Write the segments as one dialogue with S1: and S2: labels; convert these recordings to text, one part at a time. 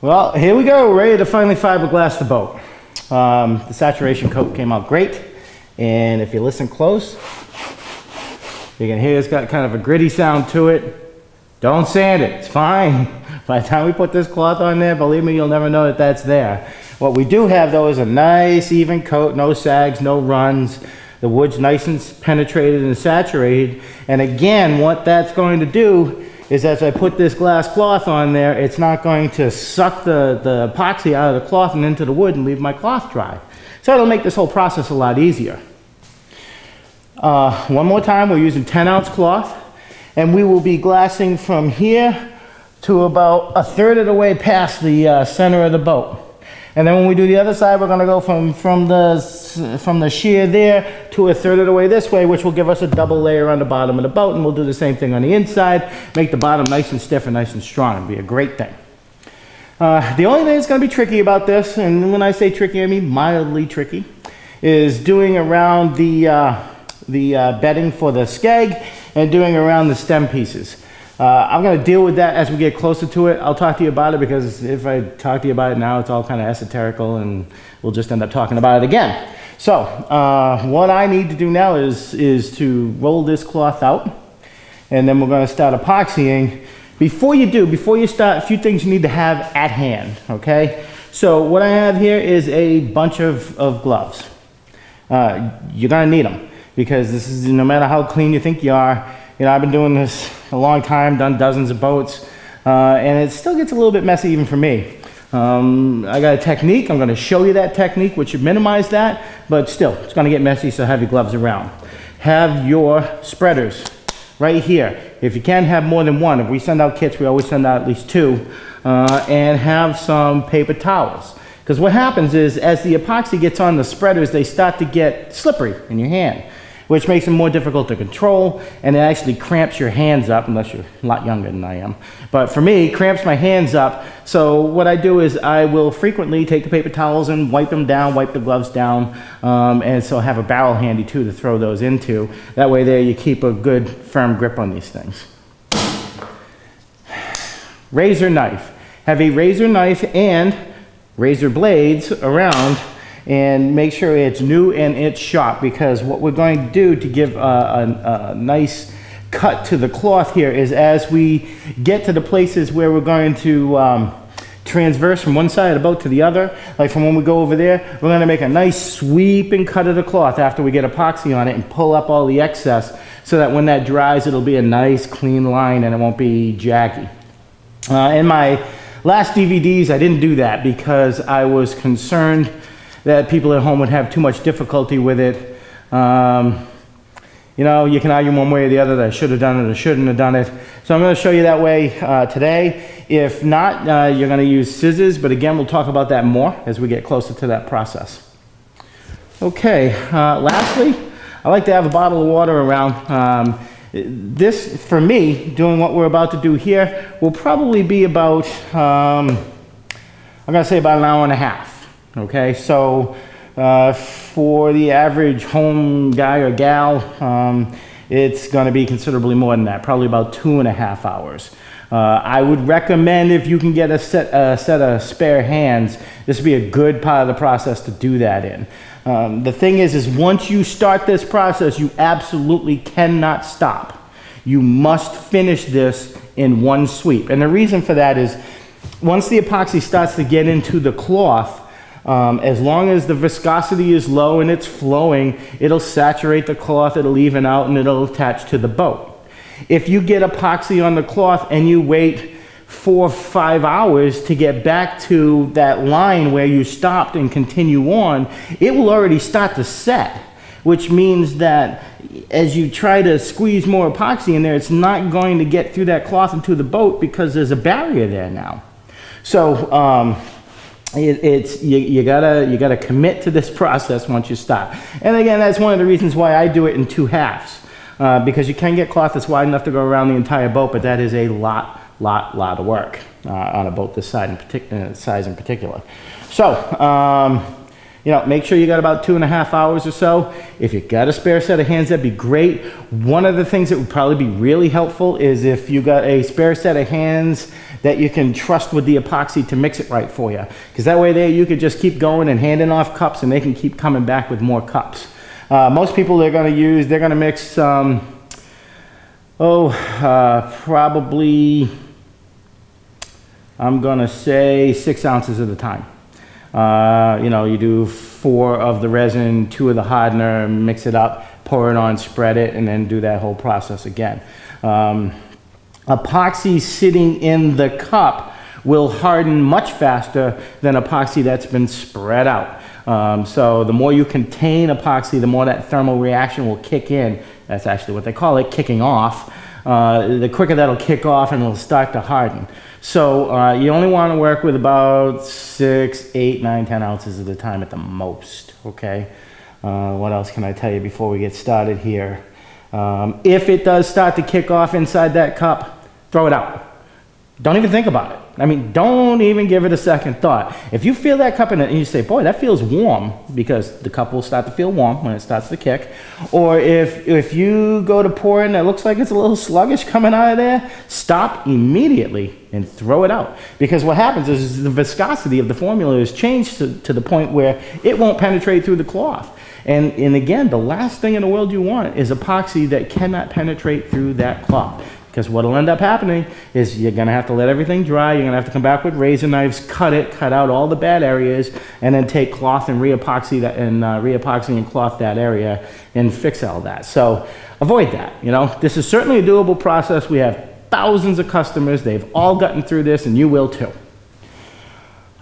S1: Well, here we go, ready to finally fiberglass the boat. The saturation coat came out great, and if you listen close, you can hear it's got kind of a gritty sound to it. Don't sand it, it's fine. By the time we put this cloth on there, believe me, you'll never know that that's there. What we do have though is a nice even coat, no sags, no runs. The wood's nice and penetrated and saturated. And again, what that's going to do is as I put this glass cloth on there, it's not going to suck the epoxy out of the cloth and into the wood and leave my cloth dry. So it'll make this whole process a lot easier. One more time, we're using 10-ounce cloth, and we will be glassing from here to about a third of the way past the center of the boat. And then when we do the other side, we're going to go from the shear there to a third of the way this way, which will give us a double layer on the bottom of the boat, and we'll do the same thing on the inside, make the bottom nice and stiff and nice and strong. It'll be a great thing. The only thing that's going to be tricky about this, and when I say tricky, I mean mildly tricky, is doing around the bedding for the skeg and doing around the stem pieces. I'm going to deal with that as we get closer to it. I'll talk to you about it because if I talk to you about it now, it's all kind of esoterical and we'll just end up talking about it again. So what I need to do now is to roll this cloth out, and then we're going to start epoxying. Before you start, a few things you need to have at hand, okay? So what I have here is a bunch of gloves. You're going to need them because this is, no matter how clean you think you are, you know, I've been doing this a long time, done dozens of boats, and it still gets a little bit messy even for me. I got a technique, I'm gonna show you that technique, which should minimize that, but still, it's gonna get messy, so have your gloves around. Have your spreaders right here. If you can, have more than one. If we send out kits, we always send out at least two, and have some paper towels. Because what happens is, as the epoxy gets on the spreaders, they start to get slippery in your hand, which makes them more difficult to control, and it actually cramps your hands up, unless you're a lot younger than I am. But for me, it cramps my hands up, so what I do is I will frequently take the paper towels and wipe them down, wipe the gloves down, and so have a barrel handy too to throw those into. That way there you keep a good firm grip on these things. Razor knife. Have a razor knife and razor blades around, and make sure it's new and it's sharp, because what we're going to do to give a nice cut to the cloth here is, as we get to the places where we're going to transverse from one side of the boat to the other, like from when we go over there, we're going to make a nice sweeping cut of the cloth after we get epoxy on it and pull up all the excess, so that when that dries it'll be a nice clean line and it won't be jaggy. In my last DVDs I didn't do that because I was concerned that people at home would have too much difficulty with it. You know, you can argue one way or the other that I should have done it or shouldn't have done it. So I'm going to show you that way today. If not, you're going to use scissors, but again, we'll talk about that more as we get closer to that process. Okay, lastly, I like to have a bottle of water around. This, for me, doing what we're about to do here, will probably be about, I'm going to say about an hour and a half. Okay, so for the average home guy or gal, it's going to be considerably more than that, probably about 2.5 hours. I would recommend, if you can get a set of spare hands, this would be a good part of the process to do that in. The thing is once you start this process, you absolutely cannot stop. You must finish this in one sweep. And the reason for that is, once the epoxy starts to get into the cloth, as long as the viscosity is low and it's flowing, it'll saturate the cloth, it'll even out, and it'll attach to the boat. If you get epoxy on the cloth and you wait 4 or 5 hours to get back to that line where you stopped and continue on, it will already start to set, which means that as you try to squeeze more epoxy in there, it's not going to get through that cloth into the boat because there's a barrier there now. So you gotta commit to this process once you stop. And again, that's one of the reasons why I do it in 2 halves, because you can get cloth that's wide enough to go around the entire boat, but that is a lot of work on a boat this size in particular. So You know, make sure you got about 2.5 hours or so. If you got a spare set of hands, that'd be great. One of the things that would probably be really helpful is if you got a spare set of hands that you can trust with the epoxy to mix it right for you. Because that way there you could just keep going and handing off cups and they can keep coming back with more cups. Most people they're gonna mix, probably, I'm gonna say 6 ounces at a time. You know, you do 4 of the resin, 2 of the hardener, mix it up, pour it on, spread it, and then do that whole process again. Epoxy sitting in the cup will harden much faster than epoxy that's been spread out. So the more you contain epoxy, the more that thermal reaction will kick in. That's actually what they call it, kicking off. The quicker that'll kick off and it'll start to harden. So you only want to work with about 6, 8, 9, 10 ounces at a time at the most, okay? What else can I tell you before we get started here? If it does start to kick off inside that cup, throw it out. Don't even think about it. I mean, don't even give it a second thought. If you feel that cup in it and you say, boy, that feels warm, because the cup will start to feel warm when it starts to kick. Or if you go to pour and it looks like it's a little sluggish coming out of there, stop immediately and throw it out. Because what happens is the viscosity of the formula is changed to the point where it won't penetrate through the cloth. And again, the last thing in the world you want is epoxy that cannot penetrate through that cloth. Because what will end up happening is you're going to have to let everything dry. You're going to have to come back with razor knives, cut out all the bad areas, and then take cloth and re-epoxy and cloth that area and fix all that. So avoid that. You know, this is certainly a doable process. We have thousands of customers. They've all gotten through this, and you will too.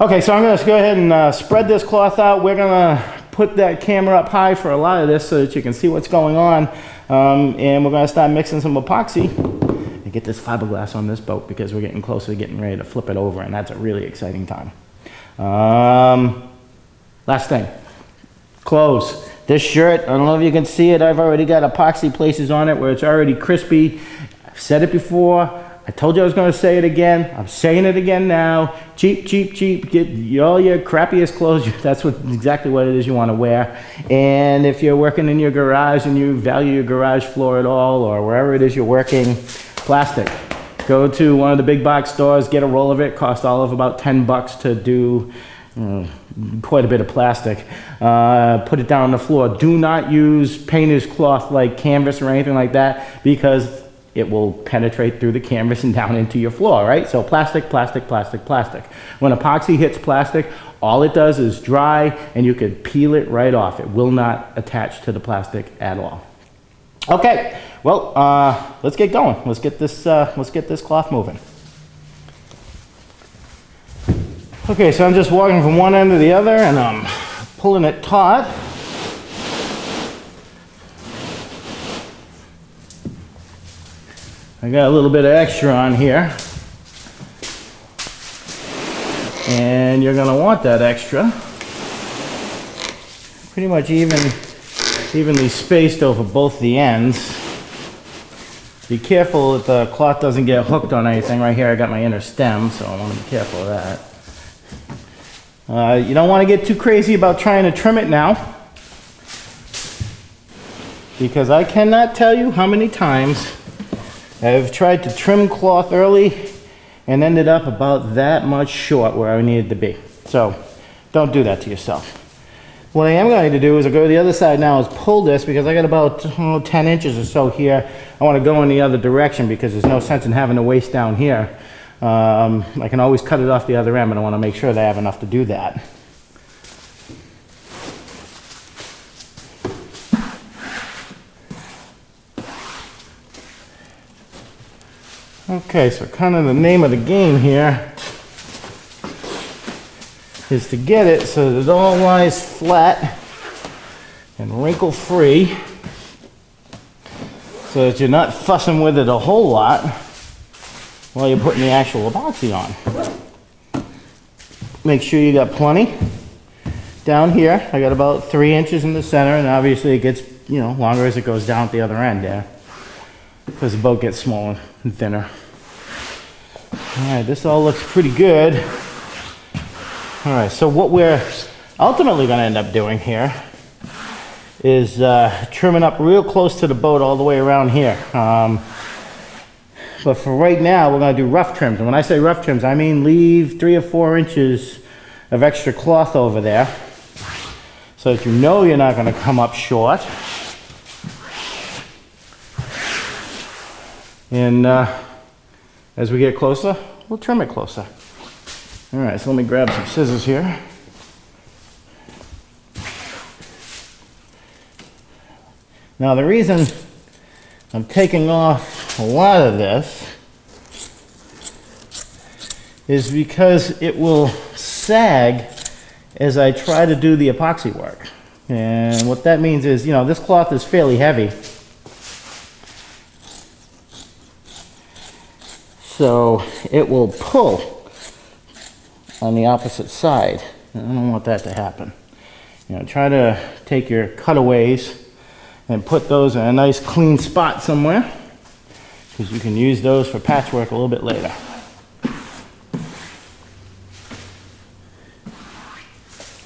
S1: Okay, so I'm going to go ahead and spread this cloth out. We're going to put that camera up high for a lot of this so that you can see what's going on. And we're going to start mixing some epoxy and get this fiberglass on this boat, because we're getting closer to getting ready to flip it over, and that's a really exciting time. Last thing, clothes. This shirt, I don't know if you can see it, I've already got epoxy places on it where it's already crispy. I've said it before, I told you I was going to say it again, I'm saying it again now. Cheap, cheap, cheap, get all your crappiest clothes, that's exactly what it is you want to wear. And if you're working in your garage and you value your garage floor at all, or wherever it is you're working, plastic. Go to one of the big box stores, get a roll of it, cost all of about 10 bucks to do quite a bit of plastic. Put it down on the floor. Do not use painter's cloth like canvas or anything like that, because it will penetrate through the canvas and down into your floor, right? So plastic, plastic, plastic, plastic. When epoxy hits plastic, all it does is dry, and you could peel it right off. It will not attach to the plastic at all. Okay, well, let's get going. Let's get this cloth moving. Okay, so I'm just walking from one end to the other, and I'm pulling it taut. I got a little bit of extra on here, and you're gonna want that extra. Pretty much evenly spaced over both the ends. Be careful that the cloth doesn't get hooked on anything. Right here I got my inner stem, so I want to be careful of that. You don't want to get too crazy about trying to trim it now, because I cannot tell you how many times I've tried to trim cloth early and ended up about that much short where I needed to be. So don't do that to yourself. What I am going to do is I'll go to the other side now, is pull this, because I got about 10 inches or so here. I want to go in the other direction because there's no sense in having to waste down here. I can always cut it off the other end, but I want to make sure that I have enough to do that. Okay, so kind of the name of the game here is to get it so that it all lies flat and wrinkle free, so that you're not fussing with it a whole lot while you're putting the actual epoxy on. Make sure you got plenty. Down here, I got about 3 inches in the center, and obviously it gets, you know, longer as it goes down at the other end there, because the boat gets smaller and thinner. All right, this all looks pretty good. All right, so what we're ultimately going to end up doing here is trimming up real close to the boat all the way around here. But for right now, we're going to do rough trims. And when I say rough trims, I mean leave 3 or 4 inches of extra cloth over there so that you know you're not going to come up short. And as we get closer, we'll trim it closer. All right, so let me grab some scissors here. Now the reason I'm taking off a lot of this is because it will sag as I try to do the epoxy work. And what that means is, you know, this cloth is fairly heavy. So it will pull on the opposite side. I don't want that to happen. You know, try to take your cutaways and put those in a nice clean spot somewhere, because you can use those for patchwork a little bit later.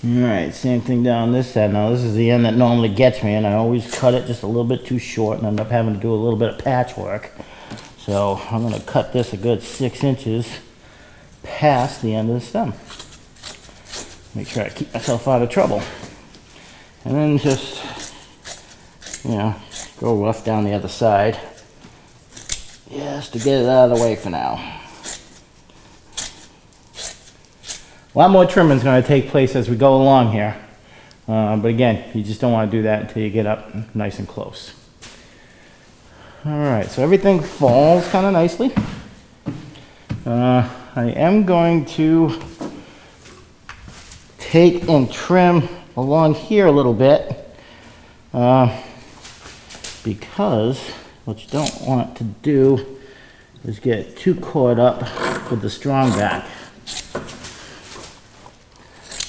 S1: Alright, same thing down this side. Now this is the end that normally gets me, and I always cut it just a little bit too short and end up having to do a little bit of patchwork. So I'm going to cut this a good 6 inches past the end of the stem. Make sure I keep myself out of trouble. And then just, you know, go rough down the other side, just to get it out of the way for now. A lot more trimming is going to take place as we go along here, but again, you just don't want to do that until you get up nice and close. Alright, so everything falls kind of nicely. I am going to take and trim along here a little bit, because what you don't want to do is get too caught up with the strong back.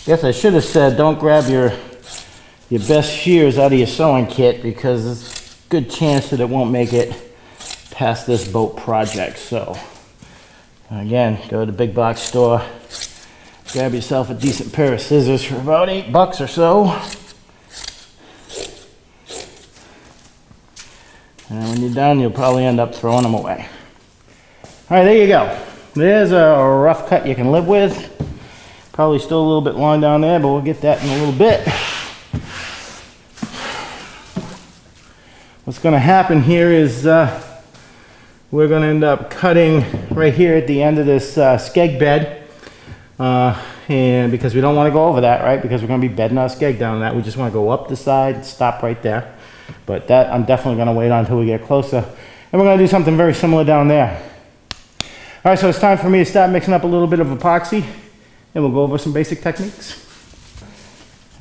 S1: Guess I should have said don't grab your best shears out of your sewing kit, because there's a good chance that it won't make it past this boat project. So again, go to the big box store, grab yourself a decent pair of scissors for about $8 or so. And when you're done, you'll probably end up throwing them away. All right, there you go. There's a rough cut you can live with. Probably still a little bit long down there, but we'll get that in a little bit. What's going to happen here is we're going to end up cutting right here at the end of this skeg bed. And because we don't want to go over that, right? Because we're going to be bedding our skeg down that. We just want to go up the side and stop right there. But that I'm definitely going to wait on until we get closer. And we're going to do something very similar down there. All right, so it's time for me to start mixing up a little bit of epoxy, and we'll go over some basic techniques.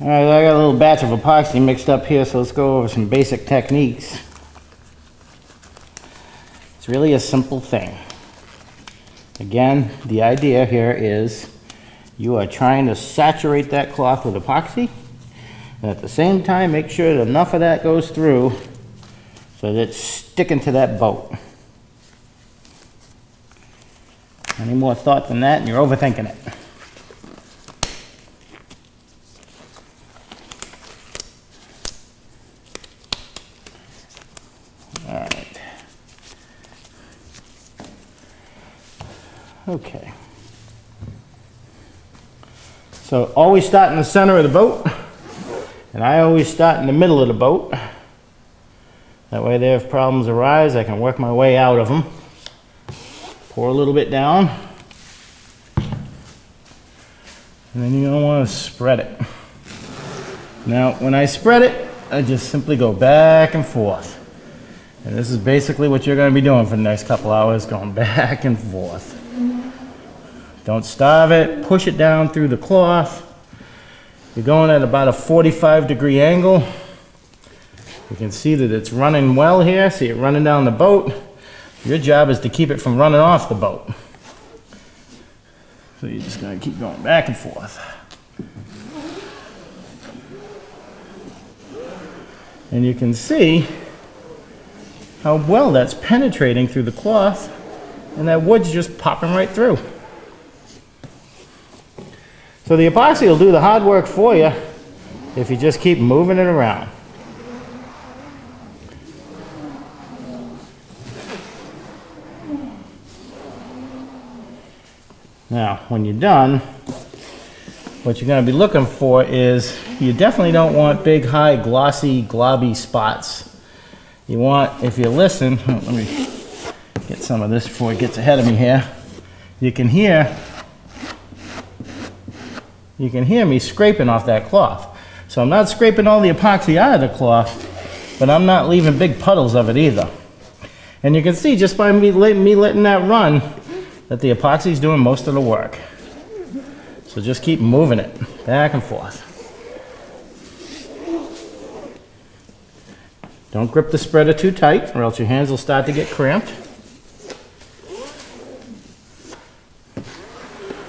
S1: All right, I got a little batch of epoxy mixed up here, so let's go over some basic techniques. It's really a simple thing. Again, the idea here is you are trying to saturate that cloth with epoxy, and at the same time make sure that enough of that goes through so that it's sticking to that boat. Any more thought than that and you're overthinking it. All right. Okay. So always start in the center of the boat, and I always start in the middle of the boat. That way there, if problems arise, I can work my way out of them. Pour a little bit down, and then you're going to want to spread it. Now, when I spread it, I just simply go back and forth. And this is basically what you're going to be doing for the next couple hours, going back and forth. Don't starve it, push it down through the cloth. You're going at about a 45-degree angle. You can see that it's running well here, see it running down the boat. Your job is to keep it from running off the boat. So you're just going to keep going back and forth. And you can see how well that's penetrating through the cloth, and that wood's just popping right through. So the epoxy will do the hard work for you if you just keep moving it around. Now, when you're done, what you're going to be looking for is, you definitely don't want big, high, glossy, globby spots. You want, if you listen, let me get some of this before it gets ahead of me here. You can hear me scraping off that cloth. So I'm not scraping all the epoxy out of the cloth, but I'm not leaving big puddles of it either. And you can see just by me letting that run, that the epoxy is doing most of the work. So just keep moving it back and forth. Don't grip the spreader too tight, or else your hands will start to get cramped.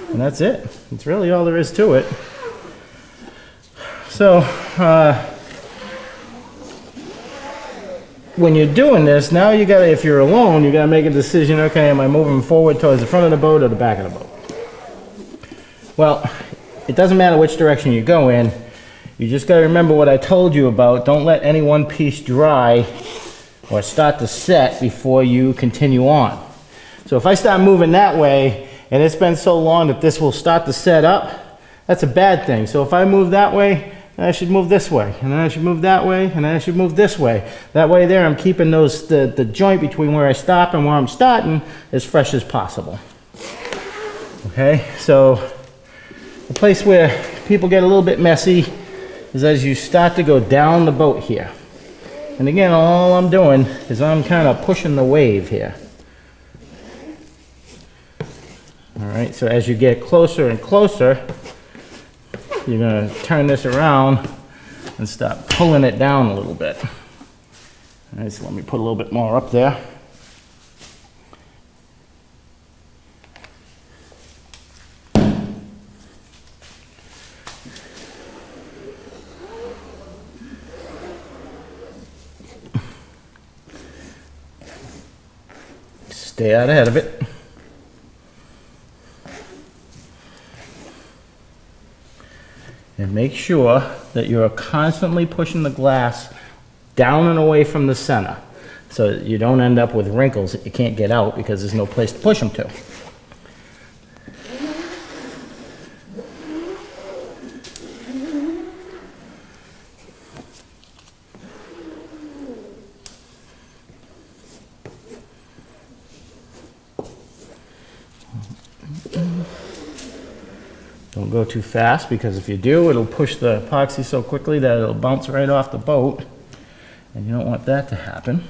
S1: And that's it. It's really all there is to it. So, when you're doing this, now you gotta, if you're alone, you gotta make a decision, okay, am I moving forward towards the front of the boat or the back of the boat? Well, it doesn't matter which direction you go in. You just gotta remember what I told you about. Don't let any one piece dry or start to set before you continue on. So if I start moving that way, and it's been so long that this will start to set up, that's a bad thing. So if I move that way, then I should move this way, and then I should move that way, and then I should move this way. That way there, I'm keeping the joint between where I stop and where I'm starting as fresh as possible. Okay, so the place where people get a little bit messy is as you start to go down the boat here. And again, all I'm doing is I'm kind of pushing the wave here. All right, so as you get closer and closer, you're going to turn this around and start pulling it down a little bit. All right, so let me put a little bit more up there. Stay out ahead of it. And make sure that you're constantly pushing the glass down and away from the center so that you don't end up with wrinkles that you can't get out because there's no place to push them to. Don't go too fast, because if you do, it'll push the epoxy so quickly that it'll bounce right off the boat, and you don't want that to happen.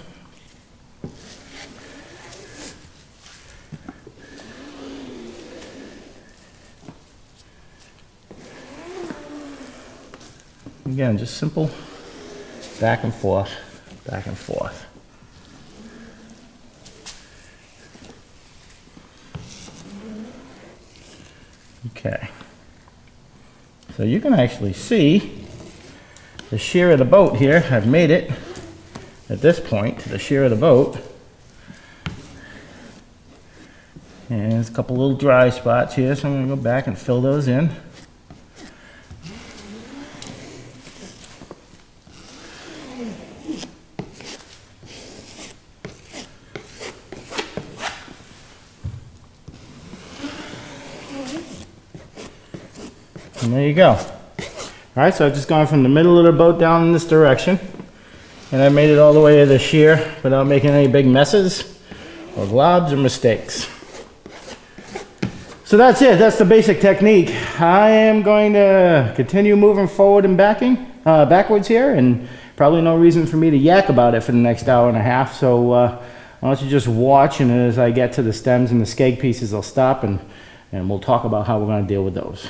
S1: Again, just simple back and forth, back and forth. Okay. So you can actually see the shear of the boat here. I've made it at this point to the shear of the boat. And there's a couple little dry spots here, so I'm going to go back and fill those in. And there you go. All right, so I've just gone from the middle of the boat down in this direction, and I made it all the way to the shear without making any big messes or globs or mistakes. So that's it. That's the basic technique. I am going to continue moving forward and backwards here, and probably no reason for me to yak about it for the next hour and a half. So why don't you just watch, and as I get to the stems and the skeg pieces, I'll stop and we'll talk about how we're going to deal with those.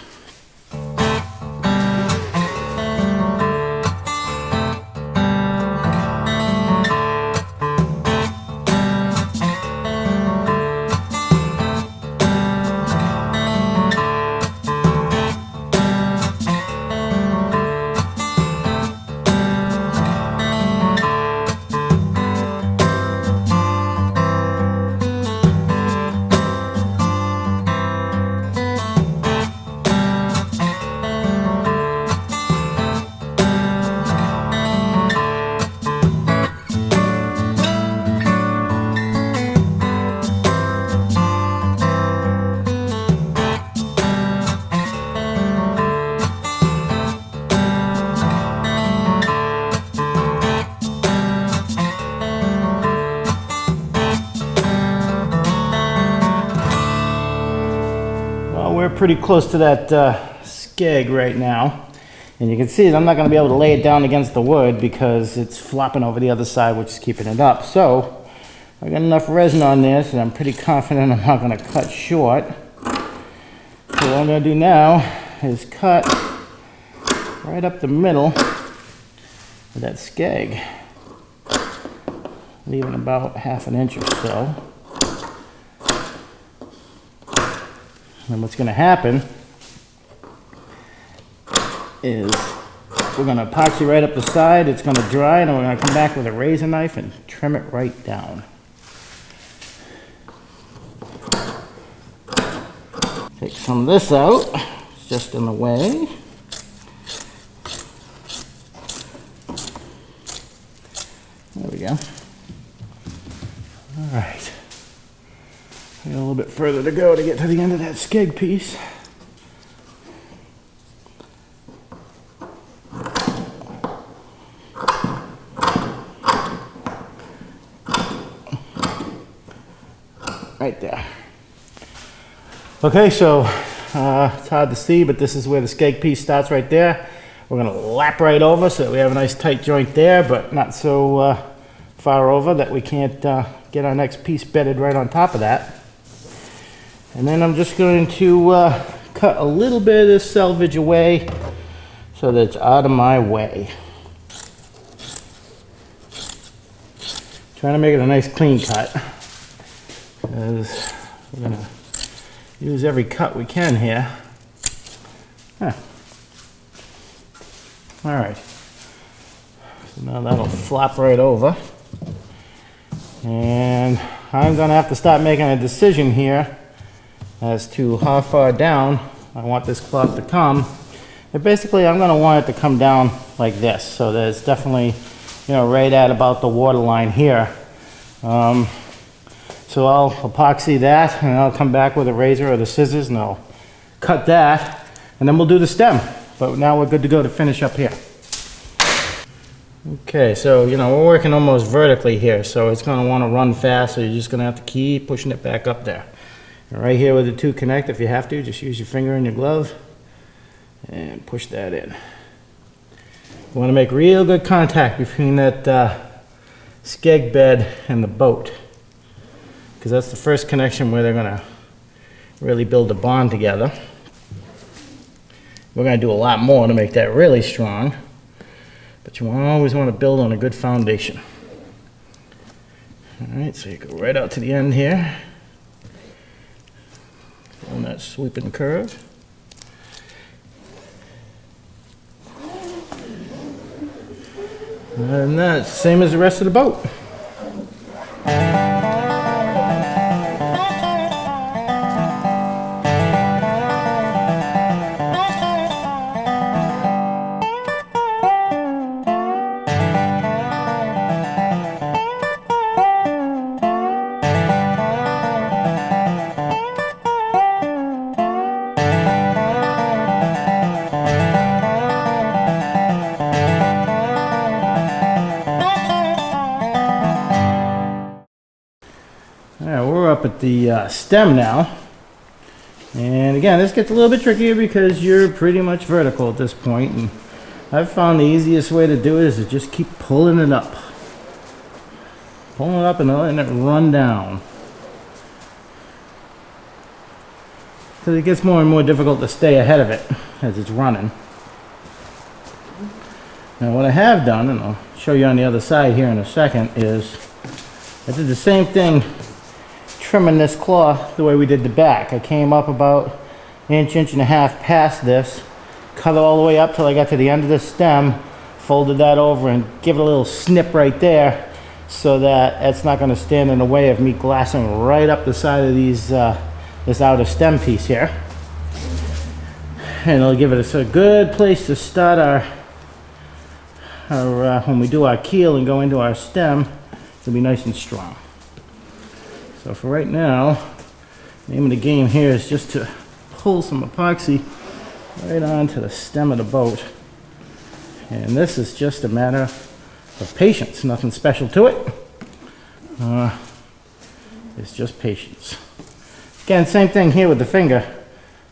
S1: pretty close to that skeg right now. And you can see that I'm not going to be able to lay it down against the wood because it's flopping over the other side, which is keeping it up. So I got enough resin on this, and I'm pretty confident I'm not going to cut short. So what I'm going to do now is cut right up the middle of that skeg, leaving about 1/2 inch or so. And what's going to happen is we're going to epoxy right up the side. It's going to dry, and then we're going to come back with a razor knife and trim it right down. Take some of this out. It's just in the way. There we go. All right. I got a little bit further to go to get to the end of that skeg piece. Right there. Okay, so it's hard to see, but this is where the skeg piece starts right there. We're going to lap right over so that we have a nice tight joint there, but not so far over that we can't get our next piece bedded right on top of that. And then I'm just going to cut a little bit of this selvage away so that it's out of my way. Trying to make it a nice clean cut, because we're going to use every cut we can here. All right, so now that'll flop right over. And I'm gonna have to start making a decision here as to how far down I want this cloth to come. And basically I'm gonna want it to come down like this, so that it's definitely, right at about the water line here. So I'll epoxy that, and I'll come back with a razor or the scissors, and I'll cut that, and then we'll do the stem. But now we're good to go to finish up here. Okay, so we're working almost vertically here, so it's going to want to run fast, so you're just going to have to keep pushing it back up there. And right here where the two connect, if you have to, just use your finger in your glove and push that in. You want to make real good contact between that skeg bed and the boat, because that's the first connection where they're going to really build a bond together. We're going to do a lot more to make that really strong, but you always want to build on a good foundation. All right, so you go right out to the end here on that sweeping curve. And that's the same as the rest of the boat. At the stem now, and again this gets a little bit trickier because you're pretty much vertical at this point, and I've found the easiest way to do it is to just keep pulling it up and letting it run down, because it gets more and more difficult to stay ahead of it as it's running. Now what I have done, and I'll show you on the other side here in a second, is I did the same thing trimming this cloth the way we did the back. I came up about an inch and a half past this, cut it all the way up till I got to the end of the stem, folded that over and give it a little snip right there so that it's not going to stand in the way of me glassing right up the side of these this outer stem piece here. And it'll give us a good place to start our when we do our keel and go into our stem, it'll be nice and strong. So for right now, the name of the game here is just to pull some epoxy right onto the stem of the boat. And this is just a matter of patience, nothing special to it. It's just patience. Again, same thing here with the finger.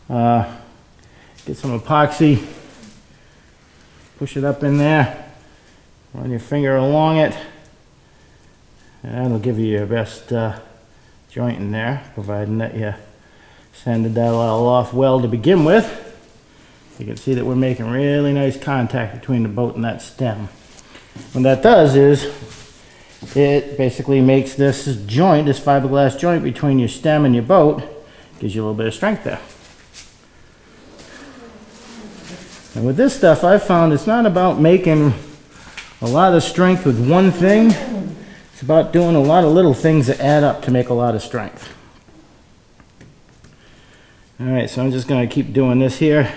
S1: Get some epoxy, push it up in there, run your finger along it, and that'll give you your best joint in there, providing that you sanded that all off well to begin with. You can see that we're making really nice contact between the boat and that stem. What that does is it basically makes this joint, this fiberglass joint between your stem and your boat, gives you a little bit of strength there. And with this stuff, I've found it's not about making a lot of strength with one thing. It's about doing a lot of little things that add up to make a lot of strength. All right, so I'm just going to keep doing this here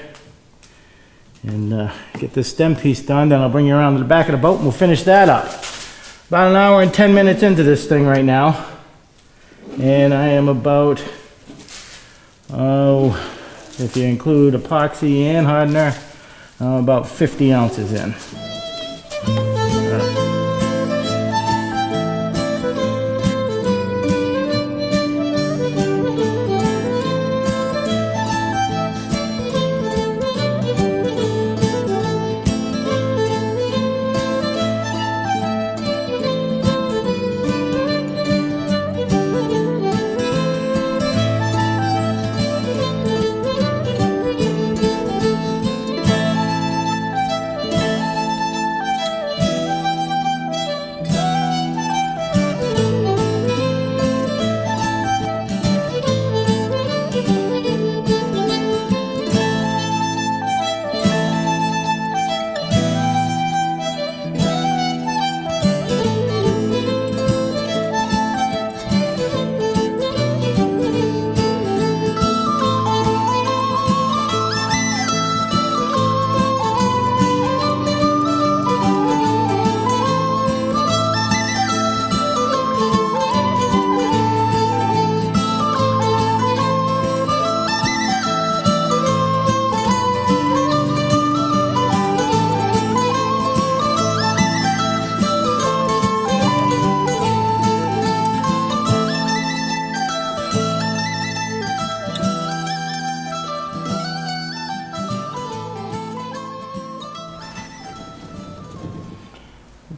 S1: and get this stem piece done. Then I'll bring you around to the back of the boat and we'll finish that up. About an hour and 10 minutes into this thing right now. And I am about, if you include epoxy and hardener, about 50 ounces in.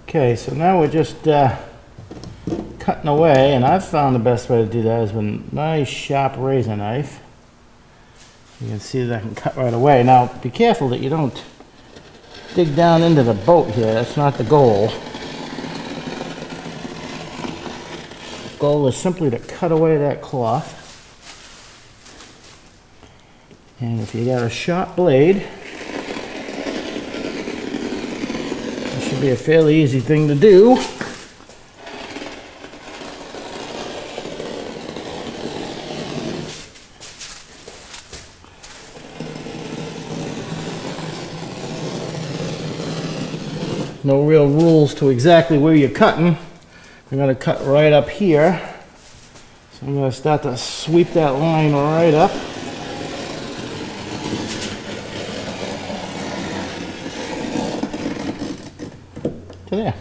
S1: Okay, so now we're just cutting away, and I've found the best way to do that is with a nice sharp razor knife. You can see that I can cut right away. Now, be careful that you don't dig down into the boat here. That's not the goal. The goal is simply to cut away that cloth. And if you got a sharp blade, be a fairly easy thing to do. No real rules to exactly where you're cutting. I'm going to cut right up here. So I'm going to start to sweep that line right up. To there.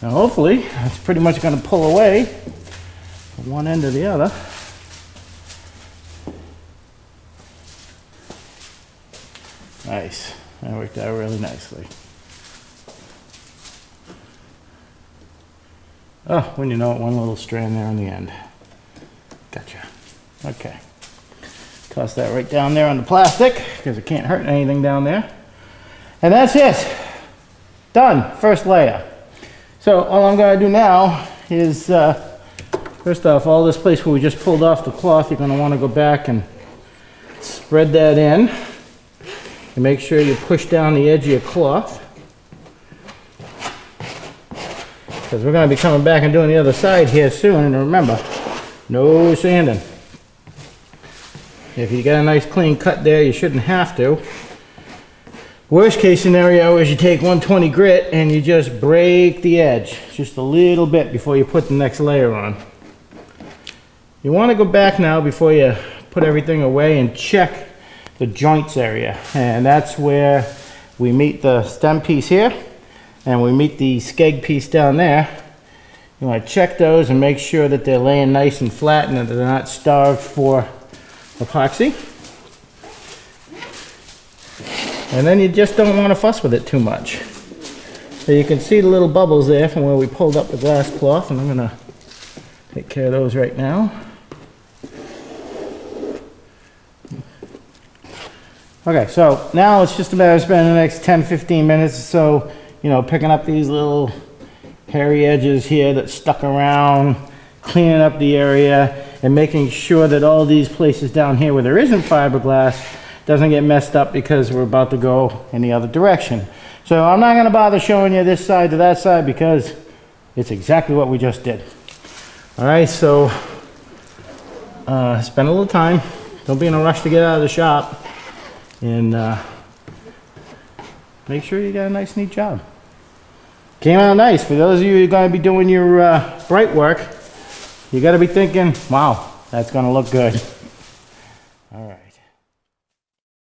S1: Now hopefully that's pretty much going to pull away from one end to the other. Nice. That worked out really nicely. Oh, when you know it, one little strand there on the end. Gotcha. Okay. Toss that right down there on the plastic because it can't hurt anything down there. And that's it. Done, first layer. So all I'm going to do now is, first off, all this place where we just pulled off the cloth, you're going to want to go back and spread that in. And make sure you push down the edge of your cloth. Because we're going to be coming back and doing the other side here soon. And remember, no sanding. If you got a nice clean cut there, you shouldn't have to. Worst case scenario is you take 120 grit and you just break the edge just a little bit before you put the next layer on. You want to go back now before you put everything away and check the joints area. And that's where we meet the stem piece here and we meet the skeg piece down there. You want to check those and make sure that they're laying nice and flat and that they're not starved for epoxy. And then you just don't want to fuss with it too much. So you can see the little bubbles there from where we pulled up the glass cloth, and I'm gonna take care of those right now. Okay, so now it's just a matter of spending the next 10-15 minutes or so, you know, picking up these little hairy edges here that stuck around, cleaning up the area, and making sure that all these places down here where there isn't fiberglass doesn't get messed up because we're about to go in the other direction. So I'm not gonna bother showing you this side to that side because it's exactly what we just did. All right, so spend a little time. Don't be in a rush to get out of the shop. And make sure you got a nice, neat job. Came out nice. For those of you who are gonna be doing your bright work, you gotta be thinking, wow, that's gonna look good. All right.